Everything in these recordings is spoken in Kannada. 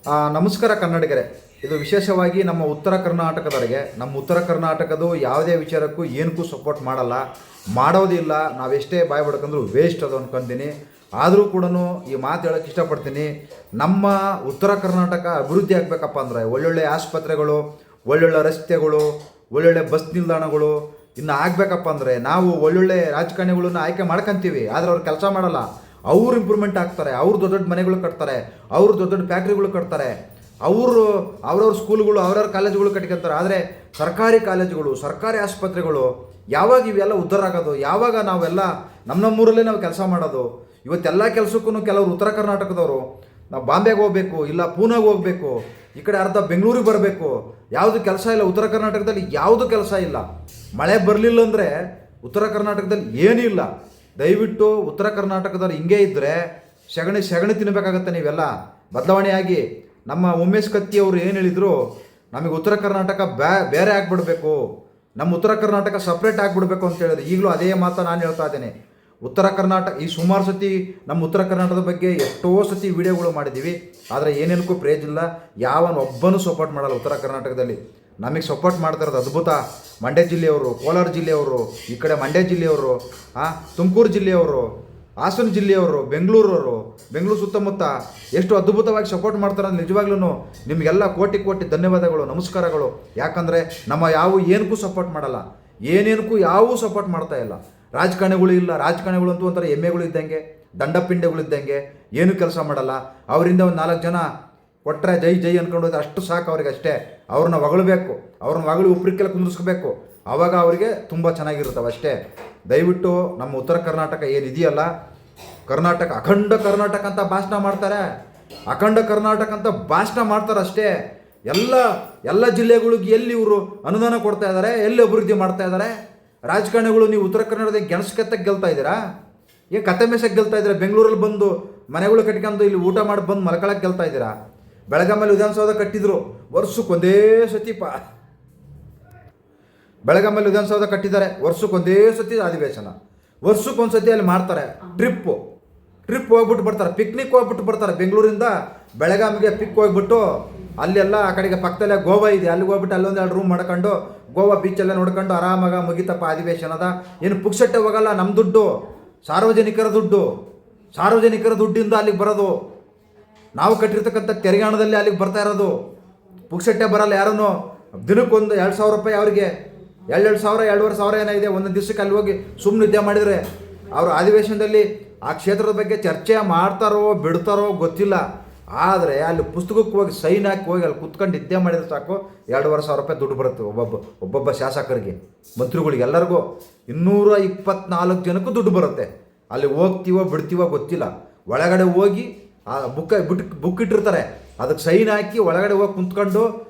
ನಮಸ್ಕಾರ ಕನ್ನಡಿಗರೇ. ಇದು ವಿಶೇಷವಾಗಿ ನಮ್ಮ ಉತ್ತರ ಕರ್ನಾಟಕದವರಿಗೆ. ನಮ್ಮ ಉತ್ತರ ಕರ್ನಾಟಕದ ಯಾವುದೇ ವಿಚಾರಕ್ಕೂ ಏನಕ್ಕೂ ಸಪೋರ್ಟ್ ಮಾಡಲ್ಲ, ಮಾಡೋದಿಲ್ಲ. ನಾವೆಷ್ಟೇ ಬಾಯಿ ಬಡ್ಕೊಂಡ್ರು ವೇಸ್ಟ್ ಅದು ಅನ್ಕೊಂತೀನಿ. ಆದರೂ ಕೂಡ ಈ ಮಾತು ಹೇಳೋಕ್ಕೆ ಇಷ್ಟಪಡ್ತೀನಿ. ನಮ್ಮ ಉತ್ತರ ಕರ್ನಾಟಕ ಅಭಿವೃದ್ಧಿ ಆಗಬೇಕಪ್ಪ ಅಂದರೆ ಒಳ್ಳೊಳ್ಳೆ ಆಸ್ಪತ್ರೆಗಳು, ಒಳ್ಳೊಳ್ಳೆ ರಸ್ತೆಗಳು, ಒಳ್ಳೊಳ್ಳೆ ಬಸ್ ನಿಲ್ದಾಣಗಳು ಇನ್ನು ಆಗಬೇಕಪ್ಪ ಅಂದರೆ ನಾವು ಒಳ್ಳೊಳ್ಳೆ ರಾಜಕಾರಣಿಗಳನ್ನ ಆಯ್ಕೆ ಮಾಡ್ಕೊತೀವಿ. ಆದರೆ ಅವ್ರು ಕೆಲಸ ಮಾಡಲ್ಲ. ಅವ್ರು ಇಂಪ್ರೂವ್ಮೆಂಟ್ ಆಗ್ತಾರೆ, ಅವ್ರು ದೊಡ್ಡ ದೊಡ್ಡ ಮನೆಗಳು ಕಟ್ತಾರೆ, ಅವರು ದೊಡ್ಡ ದೊಡ್ಡ ಫ್ಯಾಕ್ಟ್ರಿಗಳು ಕಟ್ತಾರೆ, ಅವ್ರವ್ರ ಸ್ಕೂಲ್ಗಳು, ಅವ್ರವ್ರ ಕಾಲೇಜುಗಳು ಕಟ್ಕೊತಾರೆ. ಆದರೆ ಸರ್ಕಾರಿ ಕಾಲೇಜುಗಳು, ಸರ್ಕಾರಿ ಆಸ್ಪತ್ರೆಗಳು ಯಾವಾಗ ಇವೆಲ್ಲ ಉದ್ಧಾರ ಆಗೋದು? ಯಾವಾಗ ನಾವೆಲ್ಲ ನಮ್ಮೂರಲ್ಲೇ ನಾವು ಕೆಲಸ ಮಾಡೋದು? ಇವತ್ತೆಲ್ಲ ಕೆಲಸಕ್ಕೂ ಕೆಲವರು ಉತ್ತರ ಕರ್ನಾಟಕದವರು ನಾವು ಬಾಂಬೆಗೆ ಹೋಗಬೇಕು, ಇಲ್ಲ ಪೂನಾಗೆ ಹೋಗಬೇಕು, ಈ ಕಡೆ ಅರ್ಧ ಬೆಂಗಳೂರಿಗೆ ಬರಬೇಕು. ಯಾವುದು ಕೆಲಸ ಇಲ್ಲ ಉತ್ತರ ಕರ್ನಾಟಕದಲ್ಲಿ, ಯಾವುದು ಕೆಲಸ ಇಲ್ಲ. ಮಳೆ ಬರಲಿಲ್ಲ ಅಂದರೆ ಉತ್ತರ ಕರ್ನಾಟಕದಲ್ಲಿ ಏನೂ ಇಲ್ಲ. ದಯವಿಟ್ಟು ಉತ್ತರ ಕರ್ನಾಟಕದವ್ರು ಹಿಂಗೆ ಇದ್ದರೆ ಸೆಗಣಿ ತಿನ್ನಬೇಕಾಗತ್ತೆ. ನೀವೆಲ್ಲ ಬದಲಾವಣೆಯಾಗಿ ನಮ್ಮ ಉಮೇಶ್ ಕತ್ತಿ ಅವರು ಏನು ಹೇಳಿದರು, ನಮಗೆ ಉತ್ತರ ಕರ್ನಾಟಕ ಬೇರೆ ಆಗಿಬಿಡ್ಬೇಕು, ನಮ್ಮ ಉತ್ತರ ಕರ್ನಾಟಕ ಸಪ್ರೇಟ್ ಆಗಿಬಿಡ್ಬೇಕು ಅಂತ ಹೇಳಿದ್ರು. ಈಗಲೂ ಅದೇ ಮಾತು ನಾನು ಹೇಳ್ತಾ ಇದ್ದೇನೆ. ಉತ್ತರ ಕರ್ನಾಟಕ ಈ ಸುಮಾರು ಸತಿ ನಮ್ಮ ಉತ್ತರ ಕರ್ನಾಟಕದ ಬಗ್ಗೆ ಎಷ್ಟೋ ಸತಿ ವಿಡಿಯೋಗಳು ಮಾಡಿದ್ದೀವಿ. ಆದರೆ ಏನೇನಕ್ಕೂ ಪ್ರೇಜ್ ಇಲ್ಲ. ಒಬ್ಬನೂ ಸಪೋರ್ಟ್ ಮಾಡಲ್ಲ ಉತ್ತರ ಕರ್ನಾಟಕದಲ್ಲಿ. ನಮಗೆ ಸಪೋರ್ಟ್ ಮಾಡ್ತಾ ಇರೋದು ಅದ್ಭುತ ಮಂಡ್ಯ ಜಿಲ್ಲೆಯವರು, ಕೋಲಾರ ಜಿಲ್ಲೆಯವರು, ಈ ಕಡೆ ಮಂಡ್ಯ ಜಿಲ್ಲೆಯವರು, ತುಮಕೂರು ಜಿಲ್ಲೆಯವರು, ಹಾಸನ ಜಿಲ್ಲೆಯವರು, ಬೆಂಗಳೂರು ಸುತ್ತಮುತ್ತ ಎಷ್ಟು ಅದ್ಭುತವಾಗಿ ಸಪೋರ್ಟ್ ಮಾಡ್ತಾರೆ. ನಿಜವಾಗ್ಲೂ ನಿಮಗೆಲ್ಲ ಕೋಟಿ ಕೋಟಿ ಧನ್ಯವಾದಗಳು, ನಮಸ್ಕಾರಗಳು. ಯಾಕಂದರೆ ನಮ್ಮ ಏನಕ್ಕೂ ಸಪೋರ್ಟ್ ಮಾಡಲ್ಲ, ಏನೇನಕ್ಕೂ ಯಾವೂ ಸಪೋರ್ಟ್ ಮಾಡ್ತಾ ಇಲ್ಲ. ರಾಜಕಾರಣಿಗಳು ಇಲ್ಲ, ರಾಜಕಾರಣಿಗಳು ಅಂತೂ ಒಂಥರ ಎಮ್ಮೆಗಳು ಇದ್ದಂಗೆ, ದಂಡಪಿಂಡೆಗಳು ಇದ್ದಂಗೆ, ಏನೂ ಕೆಲಸ ಮಾಡಲ್ಲ. ಅವರಿಂದ ಒಂದು 4 ಜನ ಕೊಟ್ಟರೆ ಜೈ ಜೈ ಅಂದ್ಕೊಂಡು ಹೋದ್ರೆ ಅಷ್ಟು ಸಾಕು ಅವ್ರಿಗೆ. ಅಷ್ಟೇ ಅವ್ರನ್ನ ಹೊಗಳಬೇಕು, ಅವ್ರನ್ನ ಹೊಗಳಿ ಉಪ್ರಿಕ್ಕೆಲ್ಲ ಕುಂದಿಸ್ಕೋಬೇಕು. ಆವಾಗ ಅವರಿಗೆ ತುಂಬ ಚೆನ್ನಾಗಿರುತ್ತವೆ ಅಷ್ಟೇ. ದಯವಿಟ್ಟು ನಮ್ಮ ಉತ್ತರ ಕರ್ನಾಟಕ ಏನಿದೆಯಲ್ಲ, ಅಖಂಡ ಕರ್ನಾಟಕ ಅಂತ ಭಾಷಣ ಮಾಡ್ತಾರೆ, ಅಖಂಡ ಕರ್ನಾಟಕ ಅಂತ ಭಾಷಣ ಮಾಡ್ತಾರೆ ಅಷ್ಟೇ. ಎಲ್ಲ ಜಿಲ್ಲೆಗಳಿಗೆ ಎಲ್ಲಿ ಇವರು ಅನುದಾನ ಕೊಡ್ತಾ ಇದ್ದಾರೆ, ಎಲ್ಲಿ ಅಭಿವೃದ್ಧಿ ಮಾಡ್ತಾ ಇದ್ದಾರೆ? ರಾಜಕಾರಣಿಗಳು ನೀವು ಉತ್ತರ ಕನ್ನಡದಲ್ಲಿ ಗೆಣಸ್ಕೆತ್ತಕ್ಕೆ ಗೆಲ್ತಾ ಇದ್ದೀರಾ? ಕತೆ ಮೇಸಕ್ಕೆ ಗೆಲ್ತಾ ಇದ್ದೀರಾ? ಬೆಂಗಳೂರಲ್ಲಿ ಬಂದು ಮನೆಗಳು ಕಟ್ಕೊಂಡು ಇಲ್ಲಿ ಊಟ ಮಾಡಿ ಬಂದು ಮಲ್ಕೊಳಕ್ಕೆ ಗೆಲ್ತಾ ಇದ್ದೀರಾ? ಬೆಳಗಾಮಲ್ಲಿ ವಿಧಾನಸೌಧ ಕಟ್ಟಿದ್ರು, ವರ್ಷಕ್ಕೊಂದೇ ಸತಿ ಬೆಳಗಾಮಲ್ಲಿ ವಿಧಾನಸೌಧ ಕಟ್ಟಿದ್ದಾರೆ, ವರ್ಷಕ್ಕೊಂದೇ ಸತಿ ಅಧಿವೇಶನ, ವರ್ಷಕ್ಕೊಂದು ಸತಿ ಅಲ್ಲಿ ಮಾಡ್ತಾರೆ. ಟ್ರಿಪ್ ಹೋಗ್ಬಿಟ್ಟು ಬರ್ತಾರೆ, ಪಿಕ್ನಿಕ್ ಹೋಗ್ಬಿಟ್ಟು ಬರ್ತಾರೆ. ಬೆಂಗಳೂರಿಂದ ಬೆಳಗಾಮಿಗೆ ಹೋಗ್ಬಿಟ್ಟು ಅಲ್ಲೆಲ್ಲ ಆ ಕಡೆಗೆ ಪಕ್ಕದಲ್ಲೇ ಗೋವಾ ಇದೆ, ಅಲ್ಲಿಗೆ ಹೋಗ್ಬಿಟ್ಟು ಅಲ್ಲೊಂದು 2 ರೂಮ್ ಮಾಡ್ಕೊಂಡು ಗೋವಾ ಬೀಚೆಲ್ಲ ನೋಡ್ಕೊಂಡು ಆರಾಮಾಗ ಮುಗಿತಪ್ಪ ಅಧಿವೇಶನದ. ಏನು ಪುಕ್ಸಟ್ಟೆ ಹೋಗಲ್ಲ, ನಮ್ಮ ದುಡ್ಡು, ಸಾರ್ವಜನಿಕರ ದುಡ್ಡಿಂದ ಅಲ್ಲಿಗೆ ಬರೋದು. ನಾವು ಕಟ್ಟಿರ್ತಕ್ಕಂಥ ತೆರಿಗೆ ಹಣದಲ್ಲಿ ಅಲ್ಲಿಗೆ ಬರ್ತಾ ಇರೋದು. ಪುಕ್ಸಟ್ಟೆ ಬರಲ್ಲ ಯಾರನ್ನು. ದಿನಕ್ಕೊಂದು 2,000 ರೂಪಾಯಿ ಅವರಿಗೆ, 2,000 2,500 ಏನಿದೆ ಒಂದೊಂದು ದಿವಸಕ್ಕೆ ಅಲ್ಲಿ ಹೋಗಿ ಸುಮ್ಮನೆ ನಿದ್ದೆ ಮಾಡಿದರೆ ಅವರು ಅಧಿವೇಶನದಲ್ಲಿ ಆ ಕ್ಷೇತ್ರದ ಬಗ್ಗೆ ಚರ್ಚೆ ಮಾಡ್ತಾರೋ ಬಿಡ್ತಾರೋ ಗೊತ್ತಿಲ್ಲ. ಆದರೆ ಅಲ್ಲಿ ಪುಸ್ತಕಕ್ಕೆ ಹೋಗಿ ಸೈನ್ ಹಾಕಿ ಹೋಗಿ ಅಲ್ಲಿ ಕುತ್ಕೊಂಡು ನಿದ್ದೆ ಮಾಡಿದ್ರೆ ಸಾಕು 2,500 ರೂಪಾಯಿ ದುಡ್ಡು ಬರುತ್ತೆ ಒಬ್ಬೊಬ್ಬ ಶಾಸಕರಿಗೆ, ಮಂತ್ರಿಗಳಿಗೆ, ಎಲ್ಲರಿಗೂ 224 ಜನಕ್ಕೂ ದುಡ್ಡು ಬರುತ್ತೆ. ಅಲ್ಲಿ ಹೋಗ್ತೀವೋ ಬಿಡ್ತೀವೋ ಗೊತ್ತಿಲ್ಲ. ಒಳಗಡೆ ಹೋಗಿ ಆ ಬುಕ್ ಇಟ್ಟಿರ್ತಾರೆ, ಅದಕ್ಕೆ ಸೈನ್ ಹಾಕಿ ಒಳಗಡೆ ಹೋಗಿ ಕುಂತ್ಕೊಂಡು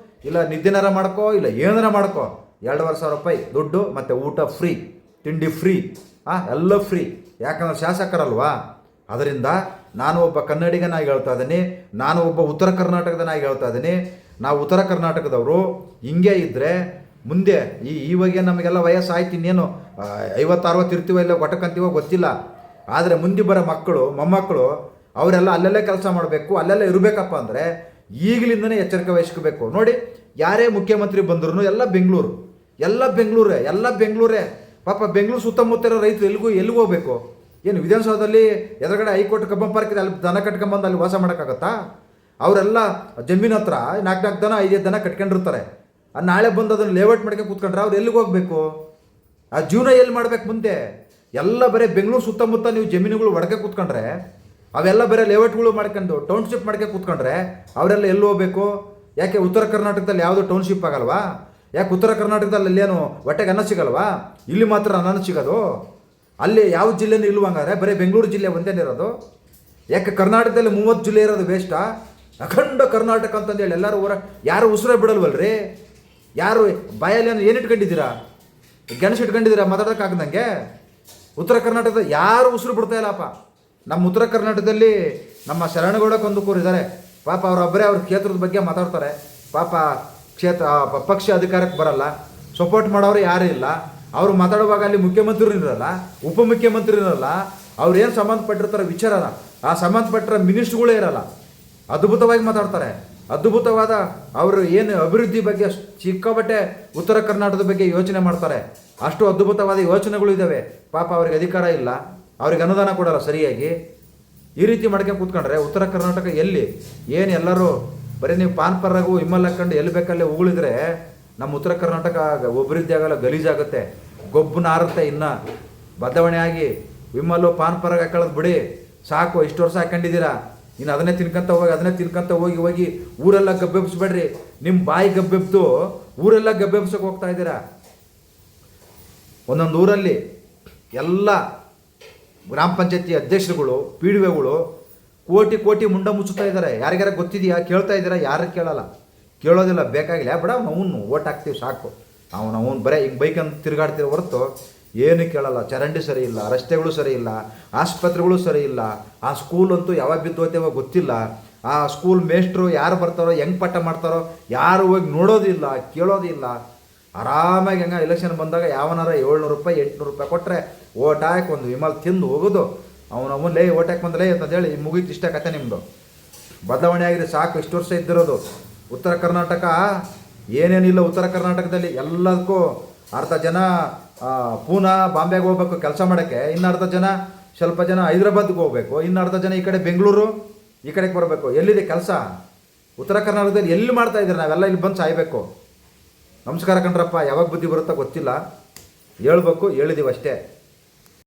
ಇಲ್ಲ ನಿದ್ದೆನಾರ ಮಾಡ್ಕೋ, ಇಲ್ಲ ಏನಾರ ಮಾಡ್ಕೋ, 2,500 ರೂಪಾಯಿ ದುಡ್ಡು ಮತ್ತು ಊಟ ಫ್ರೀ, ತಿಂಡಿ ಫ್ರೀ, ಎಲ್ಲ ಫ್ರೀ. ಯಾಕಂದ್ರೆ ಶಾಸಕರಲ್ವಾ. ಅದರಿಂದ ನಾನು ಒಬ್ಬ ಕನ್ನಡಿಗನಾಗಿ ಹೇಳ್ತಾ ಇದ್ದೀನಿ, ನಾನು ಒಬ್ಬ ಉತ್ತರ ಕರ್ನಾಟಕದನಾಗಿ ಹೇಳ್ತಾ ಇದ್ದೀನಿ. ನಾವು ಉತ್ತರ ಕರ್ನಾಟಕದವರು ಹಿಂಗೆ ಇದ್ದರೆ ಮುಂದೆ ಇವಾಗ ನಮಗೆಲ್ಲ ವಯಸ್ಸಾಯ್ತು, ಇನ್ನೇನು 50-60 ಇರ್ತೀವೋ ಇಲ್ಲ ಒಟ್ಟಕ್ಕಂತೀವೋ ಗೊತ್ತಿಲ್ಲ. ಆದರೆ ಮುಂದೆ ಬರೋ ಮಕ್ಕಳು ಮೊಮ್ಮಕ್ಕಳು ಅವರೆಲ್ಲ ಅಲ್ಲೆಲ್ಲೇ ಕೆಲಸ ಮಾಡಬೇಕು, ಅಲ್ಲೆಲ್ಲ ಇರಬೇಕಪ್ಪ ಅಂದರೆ ಈಗಲಿಂದನೇ ಎಚ್ಚರಿಕೆ ವಹಿಸ್ಕೋಬೇಕು. ನೋಡಿ, ಯಾರೇ ಮುಖ್ಯಮಂತ್ರಿ ಬಂದ್ರು ಎಲ್ಲ ಬೆಂಗಳೂರೇ. ಪಾಪ ಬೆಂಗಳೂರು ಸುತ್ತಮುತ್ತ ಇರೋ ರೈತರು ಎಲ್ಲಿಗೂ ಹೋಗ್ಬೇಕು? ಏನು ವಿಧಾನಸೌಧದಲ್ಲಿ ಎದುರುಗಡೆ ಹೈಕೋರ್ಟ್ ಕಬ್ಬನ್ ಪಾರ್ಕ್ ಇದೆ, ಅಲ್ಲಿ ದನ ಕಟ್ಕೊಂಬಂದು ಅಲ್ಲಿ ವಾಸ ಮಾಡೋಕ್ಕಾಗತ್ತಾ? ಅವರೆಲ್ಲ ಜಮೀನು ಹತ್ರ 4 ದನ 5 ದನ ಕಟ್ಕೊಂಡಿರ್ತಾರೆ. ನಾಳೆ ಬಂದು ಅದನ್ನು ಲೇಔಟ್ ಮಾಡ್ಕೊಂಡು ಕೂತ್ಕೊಂಡ್ರೆ ಅವ್ರು ಎಲ್ಲಿಗೆ ಹೋಗಬೇಕು? ಆ ಜೀವನ ಎಲ್ಲಿ ಮಾಡ್ಬೇಕು ಮುಂದೆ? ಎಲ್ಲ ಬರೀ ಬೆಂಗಳೂರು ಸುತ್ತಮುತ್ತ ನೀವು ಜಮೀನುಗಳು ಒಡಕೆ ಕೂತ್ಕೊಂಡ್ರೆ, ಅವೆಲ್ಲ ಬೇರೆ ಲೇಔಟ್ಗಳು ಮಾಡ್ಕೊಂಡು ಟೌನ್ಶಿಪ್ ಮಾಡ್ಕೊಂಡು ಕೂತ್ಕೊಂಡ್ರೆ ಅವರೆಲ್ಲ ಎಲ್ಲಿ ಹೋಗ್ಬೇಕು? ಯಾಕೆ ಉತ್ತರ ಕರ್ನಾಟಕದಲ್ಲಿ ಯಾವುದು ಟೌನ್ಶಿಪ್ ಆಗಲ್ವಾ? ಯಾಕೆ ಉತ್ತರ ಕರ್ನಾಟಕದಲ್ಲಿ ಅಲ್ಲೇನು ಹೊಟ್ಟೆಗೆ ಅನ್ನ ಸಿಗಲ್ವಾ? ಇಲ್ಲಿ ಮಾತ್ರ ಅನ್ನ ಸಿಗೋದು? ಅಲ್ಲಿ ಯಾವ ಜಿಲ್ಲೆನೂ ಇಲ್ವಂಗಾರೆ? ಬರೀ ಬೆಂಗಳೂರು ಜಿಲ್ಲೆ ಒಂದೇನಿರೋದು? ಯಾಕೆ ಕರ್ನಾಟಕದಲ್ಲಿ 30 ಜಿಲ್ಲೆ ಇರೋದು ವೇಸ್ಟಾ? ಅಖಂಡ ಕರ್ನಾಟಕ ಅಂತಂದೇಳಿ ಎಲ್ಲರೂ ಯಾರು ಉಸಿರೇ ಬಿಡಲ್ವಲ್ರಿ? ಯಾರು ಬಾಯಲ್ಲಿ ಏನು ಇಟ್ಕೊಂಡಿದ್ದೀರಾ? ಗೆಣಸು ಇಟ್ಕೊಂಡಿದ್ದೀರಾ ಮಾತಾಡೋಕ್ಕಾಗದಂಗೆ? ಉತ್ತರ ಕರ್ನಾಟಕದ ಯಾರು ಉಸಿರು ಬಿಡ್ತಾ ಇಲ್ಲಪ್ಪ. ನಮ್ಮ ಉತ್ತರ ಕರ್ನಾಟಕದಲ್ಲಿ ನಮ್ಮ ಶರಣಗೌಡ ಕಂದಕೂರು ಇದ್ದಾರೆ. ಪಾಪ ಅವರೊಬ್ಬರೇ ಅವ್ರ ಕ್ಷೇತ್ರದ ಬಗ್ಗೆ ಮಾತಾಡ್ತಾರೆ. ಪಾಪ ಪಕ್ಷ ಅಧಿಕಾರಕ್ಕೆ ಬರಲ್ಲ, ಸಪೋರ್ಟ್ ಮಾಡೋರು ಯಾರೂ ಇಲ್ಲ. ಅವರು ಮಾತಾಡುವಾಗ ಅಲ್ಲಿ ಮುಖ್ಯಮಂತ್ರಿ ಇರಲ್ಲ, ಉಪಮುಖ್ಯಮಂತ್ರಿ ಇರಲ್ಲ, ಅವ್ರು ಏನು ಸಂಬಂಧಪಟ್ಟಿರ್ತಾರೆ ವಿಚಾರನ ಆ ಸಂಬಂಧಪಟ್ಟ ಮಿನಿಸ್ಟ್ರುಗಳೇ ಇರಲ್ಲ. ಅದ್ಭುತವಾಗಿ ಮಾತಾಡ್ತಾರೆ. ಅದ್ಭುತವಾದ ಅವರು ಏನು ಅಭಿವೃದ್ಧಿ ಬಗ್ಗೆ ಸಿಕ್ಕಾಪಟ್ಟೆ ಉತ್ತರ ಕರ್ನಾಟಕದ ಬಗ್ಗೆ ಯೋಚನೆ ಮಾಡ್ತಾರೆ. ಅಷ್ಟು ಅದ್ಭುತವಾದ ಯೋಚನೆಗಳು ಇದ್ದಾವೆ. ಪಾಪ ಅವ್ರಿಗೆ ಅಧಿಕಾರ ಇಲ್ಲ, ಅವ್ರಿಗೆ ಅನುದಾನ ಕೊಡಲ್ಲ ಸರಿಯಾಗಿ. ಈ ರೀತಿ ಮಾಡ್ಕೊಂಡು ಕೂತ್ಕೊಂಡ್ರೆ ಉತ್ತರ ಕರ್ನಾಟಕ ಎಲ್ಲಿ ಏನು ಎಲ್ಲರೂ ಬರೀ ನೀವು ಪಾನ್ ಪರ್ರಾಗು ವಿಮಲ್ ಹಾಕೊಂಡು ಎಲ್ಲಿ ಬೇಕಲ್ಲೇ ಉಗುಳಿದ್ರೆ ನಮ್ಮ ಉತ್ತರ ಕರ್ನಾಟಕ ಅಭಿವೃದ್ಧಿ ಆಗಲ್ಲ, ಗಲೀಜಾಗುತ್ತೆ, ಗೊಬ್ಬು ನಾರುತ್ತೆ. ಇನ್ನು ಬದಲಾವಣೆ ಆಗಿ ವಿಮಲ್ಲು ಪಾನ್ ಪರಾಗ ಹಾಕೊಳ್ಳೋದು ಬಿಡಿ, ಸಾಕು, ಇಷ್ಟು ವರ್ಷ ಹಾಕೊಂಡಿದ್ದೀರಾ, ಇನ್ನು ಅದನ್ನೇ ತಿನ್ಕೊಂತ ಹೋಗಿ ಊರೆಲ್ಲ ಗಬ್ಬೆಬ್ಸ್ಬೇಡ್ರಿ. ನಿಮ್ಮ ಬಾಯಿ ಗಬ್ಬೆಬ್ತು ಊರೆಲ್ಲ ಗಬ್ಬೆಬ್ಸಕ್ಕೆ ಹೋಗ್ತಾ ಇದ್ದೀರಾ. ಒಂದೊಂದು ಊರಲ್ಲಿ ಎಲ್ಲ ಗ್ರಾಮ ಪಂಚಾಯತಿ ಅಧ್ಯಕ್ಷರುಗಳು, ಪಿ ಡಿ ಒಗಳು ಕೋಟಿ ಮುಂಡ ಮುಚ್ಚುತ್ತಾ ಇದ್ದಾರೆ. ಯಾರಿಗಾರ ಗೊತ್ತಿದೆಯಾ? ಕೇಳ್ತಾ ಇದ್ದೀರಾ? ಯಾರು ಕೇಳೋದಿಲ್ಲ, ಬೇಕಾಗಿಲ್ಲ, ಬಿಡ ಅವನು ಓಟ್ ಹಾಕ್ತೀವಿ ಸಾಕು, ಅವನು ಬರೀ ಹಿಂಗೆ ಬೈಕಂತ ತಿರುಗಾಡ್ತೀವಿ ಹೊರತು ಏನು ಕೇಳಲ್ಲ. ಚರಂಡಿ ಸರಿ ಇಲ್ಲ, ರಸ್ತೆಗಳು ಸರಿ ಇಲ್ಲ, ಆಸ್ಪತ್ರೆಗಳು ಸರಿ ಇಲ್ಲ. ಆ ಸ್ಕೂಲಂತೂ ಯಾವಾಗ ಬಿದ್ದೋತೇವೋ ಗೊತ್ತಿಲ್ಲ. ಆ ಸ್ಕೂಲ್ ಮೇಸ್ಟ್ರು ಯಾರು ಬರ್ತಾರೋ, ಹೆಂಗೆ ಪಾಠ ಮಾಡ್ತಾರೋ ಯಾರು ಹೋಗಿ ನೋಡೋದಿಲ್ಲ, ಕೇಳೋದಿಲ್ಲ. ಆರಾಮಾಗಿ ಹೆಂಗೆ ಎಲೆಕ್ಷನ್ ಬಂದಾಗ ಯಾವನಾರ 700 ರೂಪಾಯಿ 800 ರೂಪಾಯಿ ಕೊಟ್ಟರೆ ಓಟ್ ಹಾಕಿ ಒಂದು ವಿಮಲ್ ತಿಂದು ಹೋಗೋದು. ಅವನಲ್ಲೇ ಓಟ್ ಹಾಕಿ ಬಂದಲೇ ಅಂತಂದೇಳಿ ಮುಗೀತು, ಇಷ್ಟ ಕತೆ ನಿಮ್ಮದು. ಬದಲಾವಣೆ ಆಗಿದೆ ಸಾಕು. ಇಷ್ಟು ವರ್ಷ ಇದ್ದಿರೋದು ಉತ್ತರ ಕರ್ನಾಟಕ ಏನೇನಿಲ್ಲ. ಉತ್ತರ ಕರ್ನಾಟಕದಲ್ಲಿ ಎಲ್ಲದಕ್ಕೂ ಅರ್ಧ ಜನ ಪೂನಾ ಬಾಂಬೆಗೆ ಹೋಗ್ಬೇಕು ಕೆಲಸ ಮಾಡೋಕ್ಕೆ, ಇನ್ನು ಅರ್ಧ ಜನ ಸ್ವಲ್ಪ ಜನ ಹೈದ್ರಾಬಾದ್ಗೆ ಹೋಗ್ಬೇಕು, ಇನ್ನು ಅರ್ಧ ಜನ ಈ ಕಡೆ ಬೆಂಗಳೂರು ಈ ಕಡೆಗೆ ಬರಬೇಕು. ಎಲ್ಲಿದೆ ಕೆಲಸ? ಉತ್ತರ ಕರ್ನಾಟಕದಲ್ಲಿ ಎಲ್ಲಿ ಮಾಡ್ತಾ ಇದ್ದೀರಿ? ನಾವೆಲ್ಲ ಇಲ್ಲಿ ಬಂದು ಸಾಯಬೇಕು. ನಮಸ್ಕಾರ ಕಣ್ರಪ್ಪ. ಯಾವಾಗ ಬುದ್ಧಿ ಬರುತ್ತೋ ಗೊತ್ತಿಲ್ಲ, ಹೇಳ್ಬೇಕು, ಹೇಳಿದ್ದೀವಿ ಅಷ್ಟೇ.